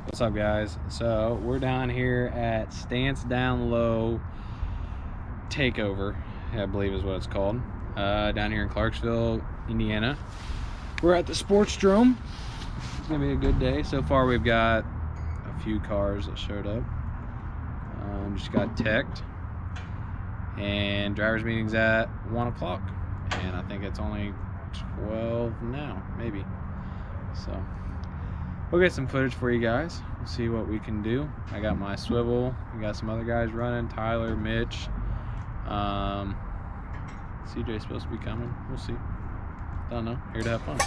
What's up, guys? So we're down here at Stance Down Low Takeover, I believe is what it's called, down here in Clarksville, Indiana. We're at the Sports Drome. It's gonna be a good day. So far we've got a few cars that showed up. Just got teched, and driver's meeting's at 1 o'clock, and I think it's only 12 now, maybe. So we'll get some footage for you guys. We'll see what we can do. I got my swivel. We got some other guys running. Tyler, Mitch. CJ's supposed to be coming. We'll see. Don't know. Here to have fun.